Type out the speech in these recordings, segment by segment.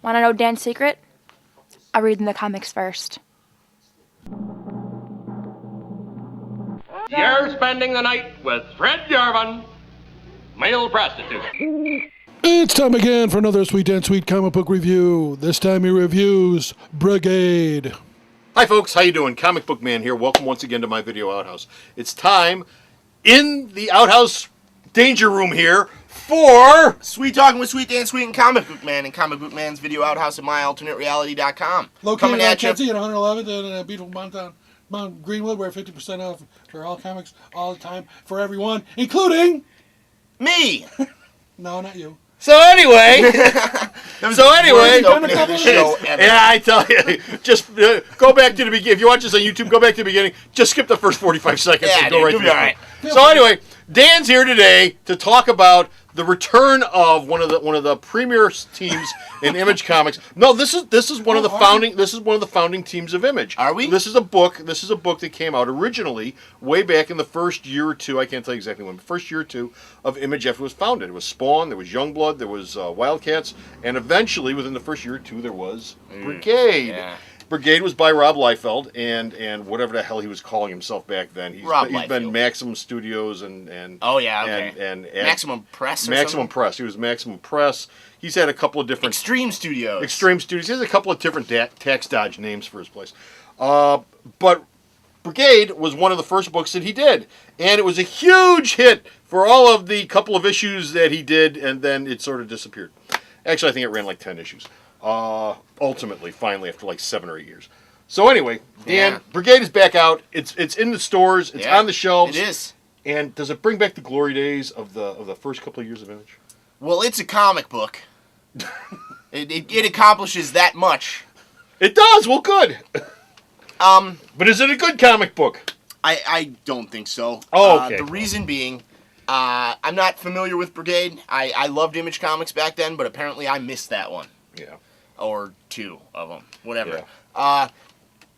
Want to know Dan's secret? I'll read in the comics first. You're spending the night with Fred Garvin, male prostitute. It's time again for another Sweet and Sweet comic book review. This time he reviews Brigade. Hi folks, how you doing? Comic Book Man here. Welcome once again to my video outhouse. It's time in the outhouse danger room here for Sweet Talking with Sweet Dan, Sweet and Comic Book Man, and Comic Book Man's video outhouse at myalternatereality.com. Located at Chelsea at 111th and a beautiful Mount Greenwood, where 50% off for all comics all the time for everyone, including me. No, not you. So anyway, Worst opening of the show ever. yeah, I tell you, just go back to the beginning. If you watch this on YouTube, go back to the beginning. Just skip the first 45 seconds and go right you'll to be the all right. So anyway, Dan's here today to talk about the return of one of the premier teams in Image Comics. No, this is one of the founding teams of Image. Are we? This is a book that came out originally way back in the first year or two. I can't tell you exactly when. The first year or two of Image after it was founded. It was Spawn, there was Youngblood, there was Wildcats, and eventually within the first year or two there was Brigade. Yeah. Brigade was by Rob Liefeld and whatever the hell he was calling himself back then. He's been Maximum Studios and Oh yeah, okay. and Maximum Press. Or Maximum something? Press. He was Maximum Press. He's had a couple of different Extreme Studios. Extreme Studios. He has a couple of different tax dodge names for his place. But Brigade was one of the first books that he did, and it was a huge hit for all of the couple of issues that he did, and then it sort of disappeared. Actually, I think it ran like 10 issues. Ultimately, finally, after like 7 or 8 years. So anyway, Dan, Brigade is back out. It's in the stores. It's on the shelves. It is. And does it bring back the glory days of the first couple of years of Image? Well, it's a comic book. it accomplishes that much. It does. Well, good. But is it a good comic book? I don't think so. Oh, okay. The reason being, I'm not familiar with Brigade. I loved Image Comics back then, but apparently I missed that one. Yeah. Or two of them, whatever. Yeah.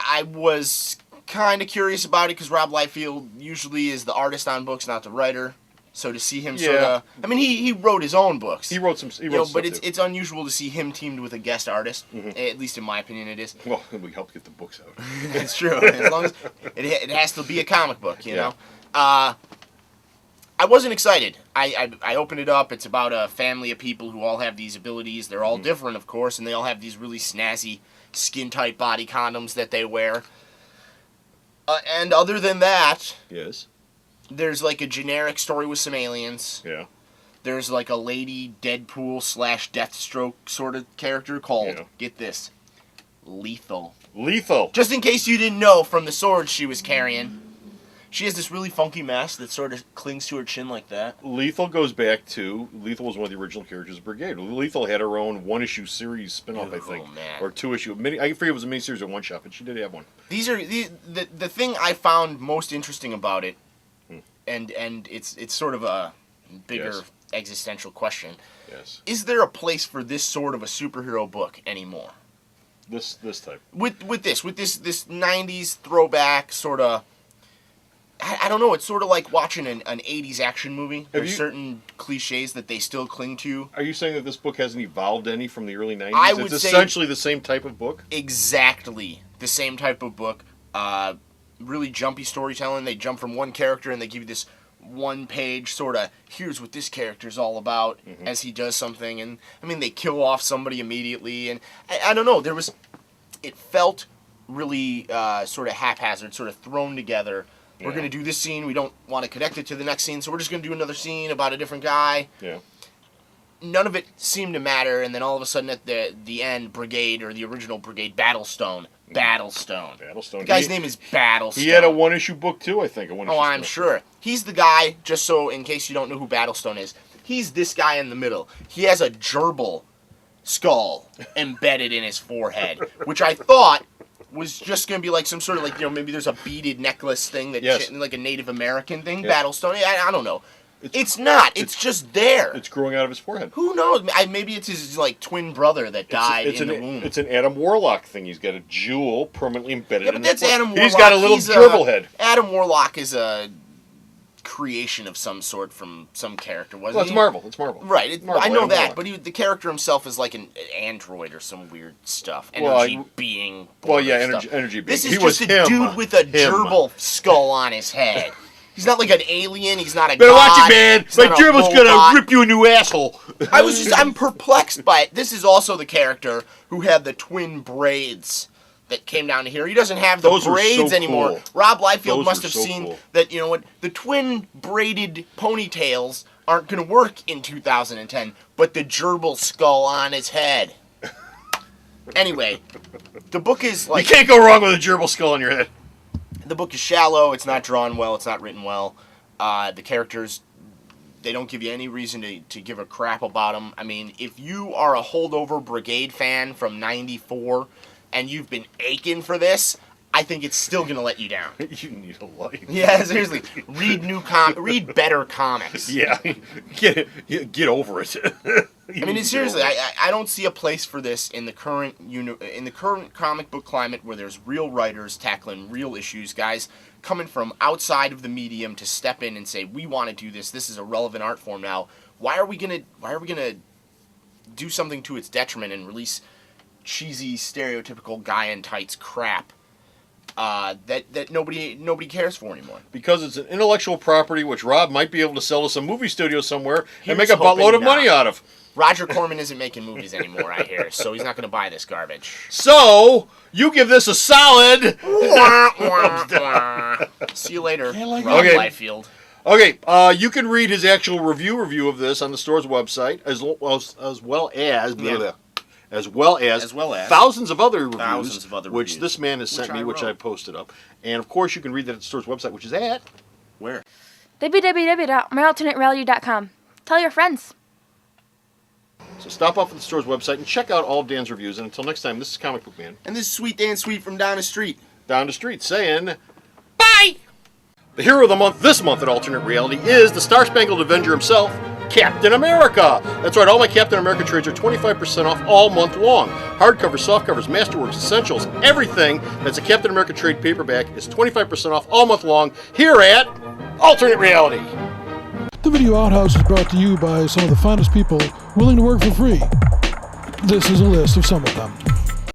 I was kind of curious about it because Rob Liefeld usually is the artist on books, not the writer. So to see him sort of, I mean, he wrote his own books. He wrote some. But it's unusual to see him teamed with a guest artist. Mm-hmm. At least in my opinion, it is. Well, we helped get the books out. It's true. As long as it has to be a comic book, you know. I wasn't excited. I opened it up. It's about a family of people who all have these abilities. They're all different, of course, and they all have these really snazzy skin-tight body condoms that they wear. And other than that, yes, there's like a generic story with some aliens. Yeah. There's like a lady Deadpool / Deathstroke sort of character called, get this, Lethal. Lethal. Just in case you didn't know from the sword she was carrying. She has this really funky mask that sort of clings to her chin like that. Lethal goes back to... Lethal was one of the original characters of Brigade. Lethal had her own one-issue series spin-off, I think. Man. Or two-issue. I forget it was a miniseries or one-shot, but she did have one. These are... The thing I found most interesting about it, and it's sort of a bigger existential question. Yes. Is there a place for this sort of a superhero book anymore? This type. With this 90s throwback sort of... I don't know, it's sort of like watching an 80s action movie. There's certain cliches that they still cling to. Are you saying that this book hasn't evolved any from the early 90s? I would say... It's essentially the same type of book? Exactly. The same type of book. Really jumpy storytelling. They jump from one character and they give you this one-page sort of, here's what this character's all about as he does something. And, I mean, they kill off somebody immediately. And I don't know, it felt really sort of haphazard, sort of thrown together. We're going to do this scene. We don't want to connect it to the next scene, so we're just going to do another scene about a different guy. Yeah. None of it seemed to matter, and then all of a sudden at the end, Brigade, or the original Brigade, Battlestone. The guy's name is Battlestone. He had a one-issue book, too, I think. I'm sure. He's the guy, just so in case you don't know who Battlestone is, he's this guy in the middle. He has a gerbil skull embedded in his forehead, which I thought... was just going to be like some sort of like, maybe there's a beaded necklace thing that like a Native American thing, Battlestone. I don't know. It's not. It's just there. It's growing out of his forehead. Who knows? Maybe it's his like twin brother that died in the womb. It's an Adam Warlock thing. He's got a jewel permanently embedded in his that's Adam Warlock. He's got a little gerbil head. Adam Warlock is a creation of some sort from some character, wasn't Well, it's he? Marvel. It's Marvel. Right, Marvel, I know Adam that, Warlock. but the character himself is like an android or some weird stuff. Well, Energy being. Well, yeah, stuff. energy being. This is He just was a him. dude with a Him. gerbil skull on his head. He's not like an alien. He's not a Better god. watch it, man. He's My not a gerbil's robot. gonna rip you a new asshole. I'm perplexed by it. This is also the character who had the twin braids that came down to here. He doesn't have the Those are braids so anymore. cool. Rob Liefeld Those must are have so seen cool. that, you know what, the twin braided ponytails aren't going to work in 2010, but the gerbil skull on his head. Anyway, the book is You like... can't go wrong with a gerbil skull on your head. The book is shallow, it's not drawn well, it's not written well. The characters, they don't give you any reason to give a crap about them. I mean, if you are a holdover Brigade fan from 94 and you've been aching for this, I think it's still going to let you down. You need a life. Yeah, seriously. Read better comics. Yeah, get over it. I mean, seriously, I don't see a place for this in the current comic book climate where there's real writers tackling real issues, guys coming from outside of the medium to step in and say, we want to do this. This is a relevant art form now. Why are we gonna do something to its detriment and release cheesy, stereotypical guy in tights crap that nobody cares for anymore? Because it's an intellectual property which Rob might be able to sell to some movie studio somewhere and Here's make a hoping buttload of not. money out of. Roger Corman isn't making movies anymore, I hear, so he's not going to buy this garbage. So you give this a solid. Wah, wah, wah. See you later, Can't like Rob it. Liefeld. Okay, you can read his actual review of this on the store's website, as well as thousands of other reviews, Thousands of other which reviews, this man has sent which me, I which wrote. I posted up. And of course, you can read that at the store's website, which is at. Where? www.myalternatereality.com. Tell your friends. So stop off at the store's website and check out all of Dan's reviews. And until next time, this is Comic Book Man And this is Sweet Dan Sweet from down the street. down the street saying, bye! The hero of the month this month at Alternate Reality is the Star-Spangled Avenger himself, Captain America. That's right, all my Captain America trades are 25% off all month long. Hardcovers, softcovers, masterworks, essentials, everything that's a Captain America trade paperback is 25% off all month long here at Alternate Reality. The Video Outhouse is brought to you by some of the finest people willing to work for free. This is a list of some of them.